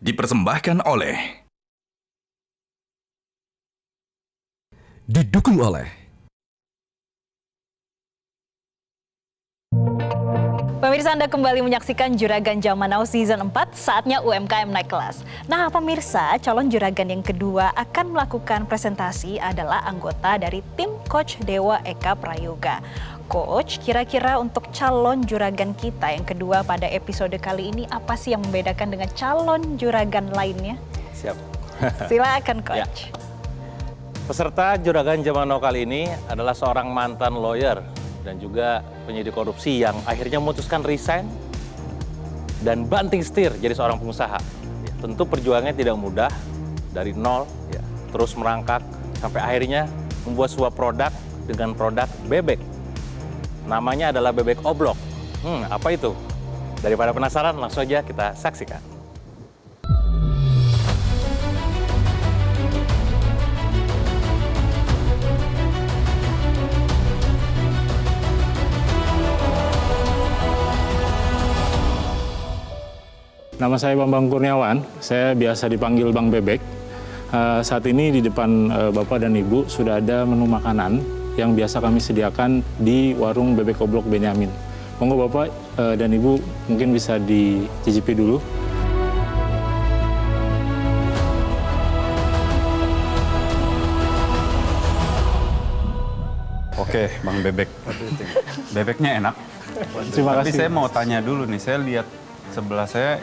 Dipersembahkan oleh Didukung oleh Pemirsa, Anda kembali menyaksikan Juragan Zaman Now Season 4, saatnya UMKM naik kelas. Nah, pemirsa, calon juragan yang kedua akan melakukan presentasi adalah anggota dari tim Coach Dewa Eka Prayoga. Coach, kira-kira untuk calon juragan kita yang kedua pada episode kali ini, apa sih yang membedakan dengan calon juragan lainnya? Siap. Silakan, Coach. Ya. Peserta Juragan Zaman Now kali ini adalah seorang mantan lawyer dan juga penyidik korupsi yang akhirnya memutuskan resign dan banting setir jadi seorang pengusaha. Ya, tentu perjuangannya tidak mudah, dari nol, ya, terus merangkak sampai akhirnya membuat sebuah produk dengan produk bebek. Namanya adalah bebek oblok. Apa itu? Daripada penasaran, langsung aja kita saksikan. Nama saya Bambang Kurniawan, saya biasa dipanggil Bang Bebek. Saat ini di depan Bapak dan Ibu sudah ada menu makanan yang biasa kami sediakan di warung Bebek Oblok Benyamin. Monggo Bapak dan Ibu mungkin bisa dicicipi dulu. Oke, Bang Bebek. Bebeknya enak. Terima Tapi kasih. saya mau tanya dulu nih, saya lihat sebelah saya,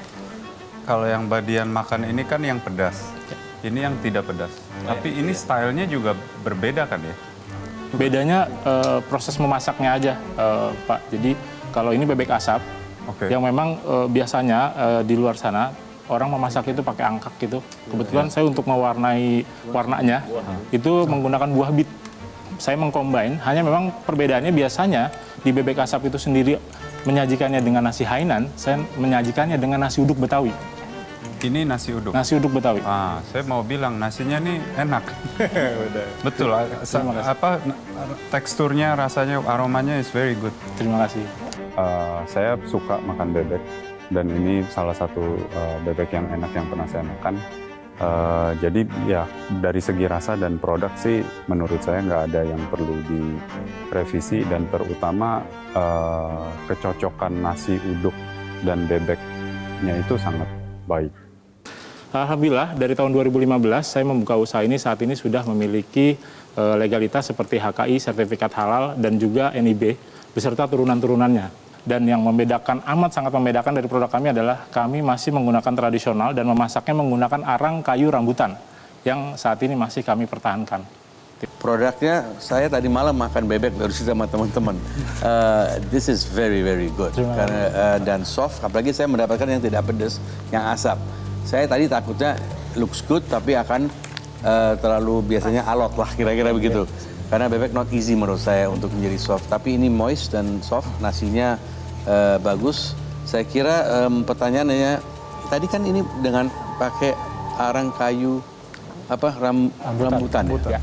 kalau yang bagian makan ini kan yang pedas. Ini yang tidak pedas. Tapi ini stylenya juga berbeda kan ya? Bedanya proses memasaknya aja, Pak. Jadi kalau ini bebek asap, Oke. yang memang biasanya di luar sana orang memasak itu pakai angkak gitu. Kebetulan saya untuk mewarnai warnanya itu menggunakan buah bit. Saya mengcombine, hanya memang perbedaannya biasanya di bebek asap itu sendiri menyajikannya dengan nasi Hainan, saya menyajikannya dengan nasi uduk Betawi. Ini nasi uduk. Nasi uduk Betawi. Saya mau bilang nasinya nih enak. Betul. Apa teksturnya, rasanya, aromanya is very good. Terima kasih. Saya suka makan bebek dan ini salah satu bebek yang enak yang pernah saya makan. Jadi ya dari segi rasa dan produk sih menurut saya nggak ada yang perlu direvisi dan terutama kecocokan nasi uduk dan bebeknya itu sangat baik. Alhamdulillah dari tahun 2015 saya membuka usaha ini, saat ini sudah memiliki legalitas seperti HKI, sertifikat halal dan juga NIB beserta turunan-turunannya. Dan yang membedakan, amat sangat membedakan dari produk kami adalah kami masih menggunakan tradisional dan memasaknya menggunakan arang kayu rambutan yang saat ini masih kami pertahankan. Produknya, saya tadi malam makan bebek baru sama teman-teman. This is very good. Karena dan soft, apalagi saya mendapatkan yang tidak pedas, yang asap. Saya tadi takutnya looks good tapi akan terlalu biasanya alot lah kira-kira begitu. Karena bebek not easy menurut saya untuk menjadi soft. Tapi ini moist dan soft, nasinya bagus. Saya kira pertanyaannya, tadi kan ini dengan pakai arang kayu rambutan. Ya?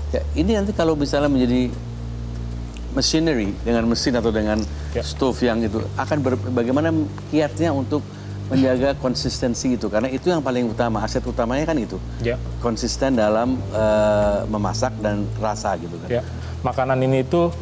Ya, ini nanti kalau misalnya menjadi machinery dengan mesin atau dengan stove yang itu, akan bagaimana kiatnya untuk menjaga konsistensi itu, karena itu yang paling utama, aset utamanya kan itu, konsisten dalam memasak dan rasa gitu kan. Ya, makanan ini itu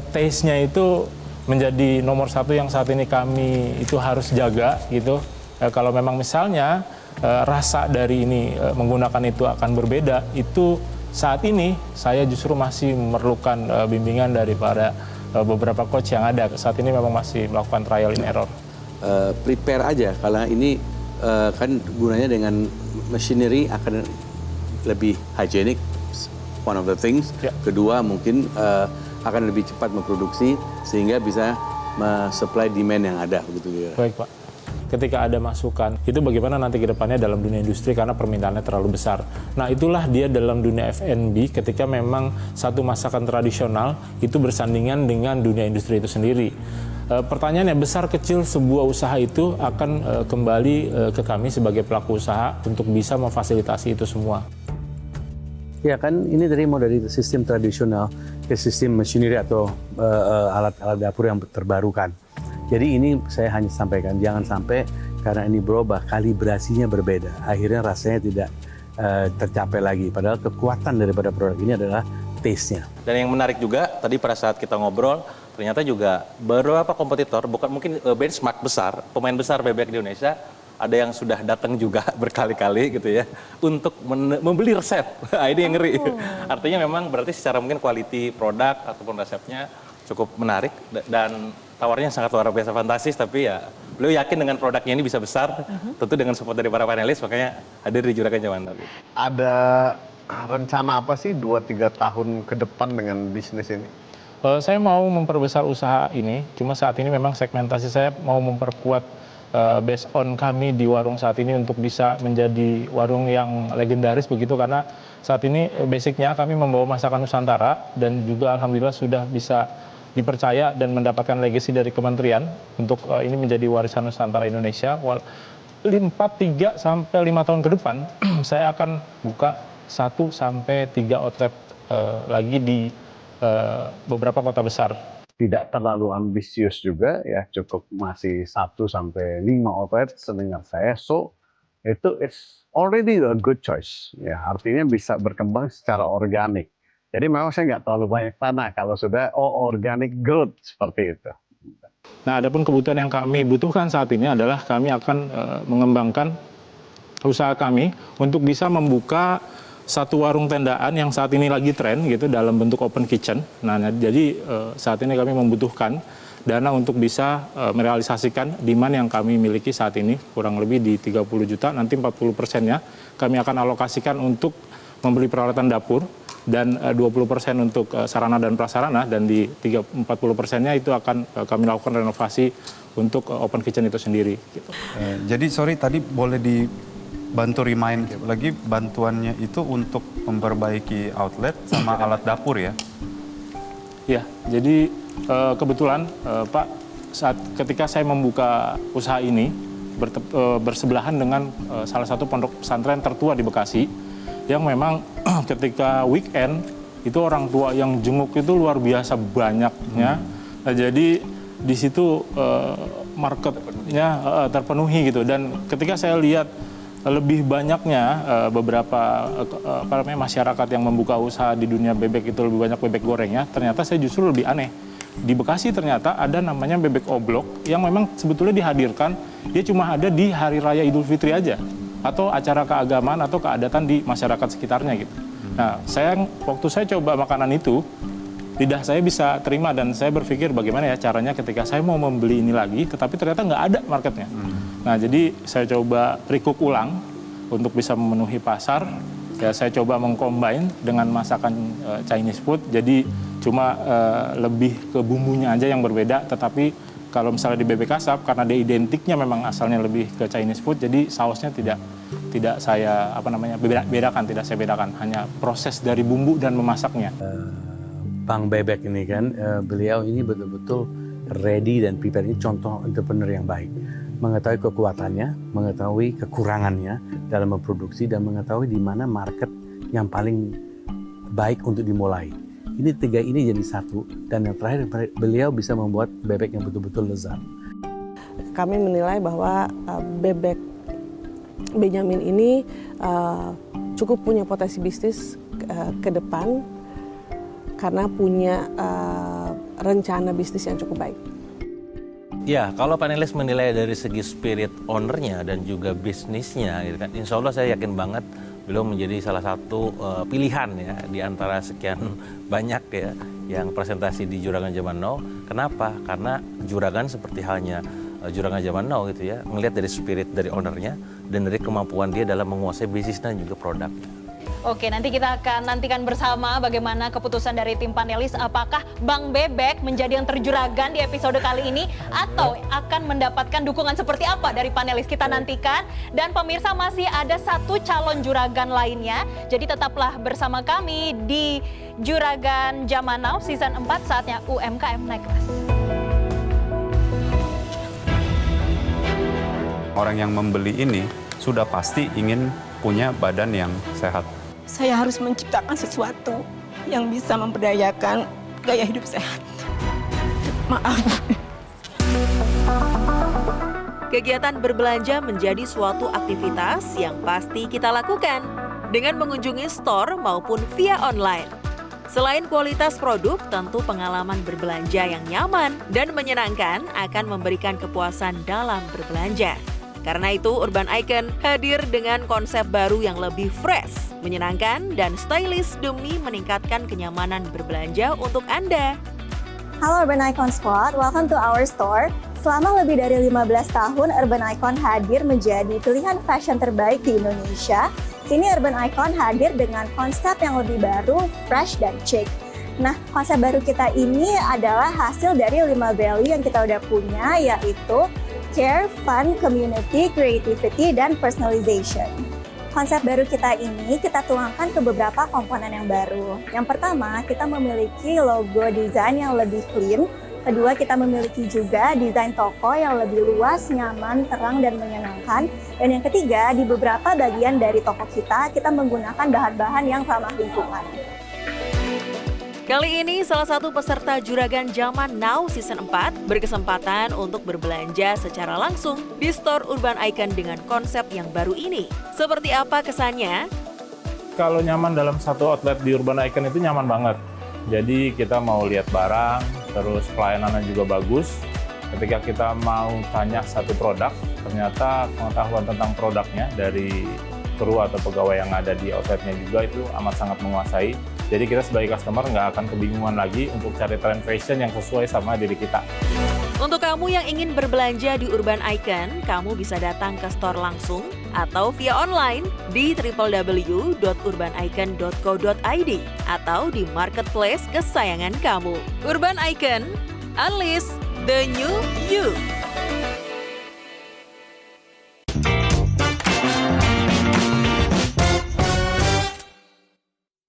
taste-nya itu menjadi nomor satu yang saat ini kami itu harus jaga gitu. Kalau memang misalnya rasa dari ini menggunakan itu akan berbeda, itu saat ini saya justru masih memerlukan bimbingan daripada beberapa coach yang ada. Saat ini memang masih melakukan trial and error. Prepare aja, kalau ini kan gunanya dengan machinery akan lebih hygienic, one of the things. Kedua mungkin akan lebih cepat memproduksi sehingga bisa supply demand yang ada begitu ya. Baik Pak, ketika ada masukan itu bagaimana nanti ke depannya dalam dunia industri karena permintaannya terlalu besar. Nah itulah dia dalam dunia F&B ketika memang satu masakan tradisional itu bersandingan dengan dunia industri itu sendiri. Pertanyaannya, besar kecil sebuah usaha itu akan kembali ke kami sebagai pelaku usaha untuk bisa memfasilitasi itu semua. Ya kan, ini dari mau dari sistem tradisional ke sistem machinery atau alat-alat dapur yang terbarukan. Jadi ini saya hanya sampaikan, jangan sampai karena ini berubah, kalibrasinya berbeda. Akhirnya rasanya tidak tercapai lagi. Padahal kekuatan daripada produk ini adalah taste-nya. Dan yang menarik juga, tadi pada saat kita ngobrol, ternyata juga beberapa kompetitor, bukan mungkin benchmark besar, pemain besar bebek di Indonesia, ada yang sudah datang juga berkali-kali gitu ya, untuk membeli resep. Ini yang ngeri. Artinya memang berarti secara mungkin quality produk ataupun resepnya cukup menarik, dan tawarnya sangat luar biasa fantastis, tapi ya beliau yakin dengan produknya ini bisa besar, tentu dengan support dari para panelis, makanya hadir di Juragan Zaman Now. Ada rencana apa sih 2-3 tahun ke depan dengan bisnis ini? Saya mau memperbesar usaha ini, cuma saat ini memang segmentasi saya mau memperkuat based on kami di warung saat ini untuk bisa menjadi warung yang legendaris begitu, karena saat ini basicnya kami membawa masakan Nusantara dan juga alhamdulillah sudah bisa dipercaya dan mendapatkan legacy dari kementerian untuk ini menjadi warisan Nusantara Indonesia. 3 sampai 5 tahun ke depan saya akan buka 1 sampai 3 outlet lagi di beberapa kota besar. Tidak terlalu ambisius juga ya, cukup masih 1 sampai 5 outlet sedengar saya. So itu it's already a good choice ya, artinya bisa berkembang secara organik. Jadi memang saya nggak terlalu banyak tanah kalau sudah organic growth seperti itu. Nah, adapun kebutuhan yang kami butuhkan saat ini adalah kami akan mengembangkan usaha kami untuk bisa membuka satu warung tendaan yang saat ini lagi tren gitu dalam bentuk open kitchen. Nah, jadi saat ini kami membutuhkan dana untuk bisa merealisasikan demand yang kami miliki saat ini, kurang lebih di 30 juta. Nanti 40%-nya kami akan alokasikan untuk membeli peralatan dapur, dan 20% untuk sarana dan prasarana, dan di 40%-nya itu akan kami lakukan renovasi untuk open kitchen itu sendiri. Gitu. Jadi sorry tadi boleh dibantu remind lagi, bantuannya itu untuk memperbaiki outlet sama alat dapur ya? Ya, jadi kebetulan Pak, ketika saya membuka usaha ini bersebelahan dengan salah satu pondok pesantren tertua di Bekasi, yang memang ketika weekend itu orang tua yang jenguk itu luar biasa banyaknya. Nah, jadi di situ marketnya terpenuhi gitu. Dan ketika saya lihat lebih banyaknya beberapa masyarakat yang membuka usaha di dunia bebek itu lebih banyak bebek gorengnya, ternyata saya justru lebih aneh. Di Bekasi ternyata ada namanya bebek oblok yang memang sebetulnya dihadirkan, dia cuma ada di Hari Raya Idul Fitri aja, atau acara keagamaan atau keadatan di masyarakat sekitarnya gitu. Nah, waktu saya coba makanan itu, lidah saya bisa terima dan saya berpikir bagaimana ya caranya ketika saya mau membeli ini lagi, tetapi ternyata nggak ada marketnya. Nah, jadi saya coba recook ulang untuk bisa memenuhi pasar. Ya, saya coba mengcombine dengan masakan Chinese food, jadi cuma lebih ke bumbunya aja yang berbeda, tetapi kalau misalnya di bebek asap, karena dia identiknya memang asalnya lebih ke Chinese food, jadi sausnya tidak saya bedakan, hanya proses dari bumbu dan memasaknya. Bang Bebek ini kan, beliau ini betul-betul ready dan prepare, ini contoh entrepreneur yang baik. Mengetahui kekuatannya, mengetahui kekurangannya dalam memproduksi, dan mengetahui di mana market yang paling baik untuk dimulai. Ini 3 ini jadi satu, dan yang terakhir beliau bisa membuat bebek yang betul-betul lezat. Kami menilai bahwa bebek Benyamin ini cukup punya potensi bisnis ke depan karena punya rencana bisnis yang cukup baik. Ya, kalau panelis menilai dari segi spirit ownernya dan juga bisnisnya, gitu kan, insya Allah saya yakin banget beliau menjadi salah satu pilihan ya di antara sekian banyak ya yang presentasi di Juragan Zaman Now. Kenapa? Karena Juragan seperti halnya Juragan Zaman Now gitu ya, melihat dari spirit dari ownernya dan dari kemampuan dia dalam menguasai bisnis dan juga produknya. Oke, nanti kita akan nantikan bersama bagaimana keputusan dari tim panelis, apakah Bang Bebek menjadi yang terjuragan di episode kali ini atau akan mendapatkan dukungan seperti apa dari panelis, kita nantikan. Dan pemirsa, masih ada 1 calon juragan lainnya, jadi tetaplah bersama kami di Juragan Zaman Now Season 4, saatnya UMKM naik kelas. Orang yang membeli ini sudah pasti ingin punya badan yang sehat. Saya harus menciptakan sesuatu yang bisa memberdayakan gaya hidup sehat. Maaf. Kegiatan berbelanja menjadi suatu aktivitas yang pasti kita lakukan dengan mengunjungi store maupun via online. Selain kualitas produk, tentu pengalaman berbelanja yang nyaman dan menyenangkan akan memberikan kepuasan dalam berbelanja. Karena itu, Urban Icon hadir dengan konsep baru yang lebih fresh, menyenangkan, dan stylish demi meningkatkan kenyamanan berbelanja untuk Anda. Halo Urban Icon Squad, welcome to our store. Selama lebih dari 15 tahun, Urban Icon hadir menjadi pilihan fashion terbaik di Indonesia. Kini Urban Icon hadir dengan konsep yang lebih baru, fresh dan chic. Nah, konsep baru kita ini adalah hasil dari 5 value yang kita udah punya, yaitu care, fun, community, creativity, dan personalization. Konsep baru kita ini kita tuangkan ke beberapa komponen yang baru. Yang pertama, kita memiliki logo desain yang lebih clean. Kedua, kita memiliki juga desain toko yang lebih luas, nyaman, terang, dan menyenangkan. Dan yang ketiga, di beberapa bagian dari toko kita menggunakan bahan-bahan yang ramah lingkungan. Kali ini salah satu peserta Juragan Zaman Now Season 4 berkesempatan untuk berbelanja secara langsung di store Urban Icon dengan konsep yang baru ini. Seperti apa kesannya? Kalau nyaman dalam satu outlet di Urban Icon itu nyaman banget. Jadi kita mau lihat barang, terus pelayanannya juga bagus. Ketika kita mau tanya satu produk, ternyata pengetahuan tentang produknya dari kru atau pegawai yang ada di outletnya juga itu amat sangat menguasai. Jadi kita sebagai customer nggak akan kebingungan lagi untuk cari trend fashion yang sesuai sama diri kita. Untuk kamu yang ingin berbelanja di Urban Icon, kamu bisa datang ke store langsung atau via online di www.urbanicon.co.id atau di marketplace kesayangan kamu. Urban Icon, unleash the new you.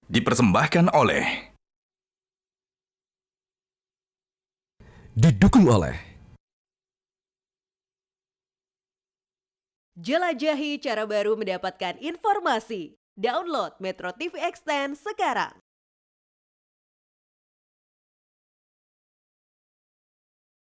Dipersembahkan oleh, didukung oleh Jelajahi cara baru mendapatkan informasi. Download Metro TV Extend sekarang.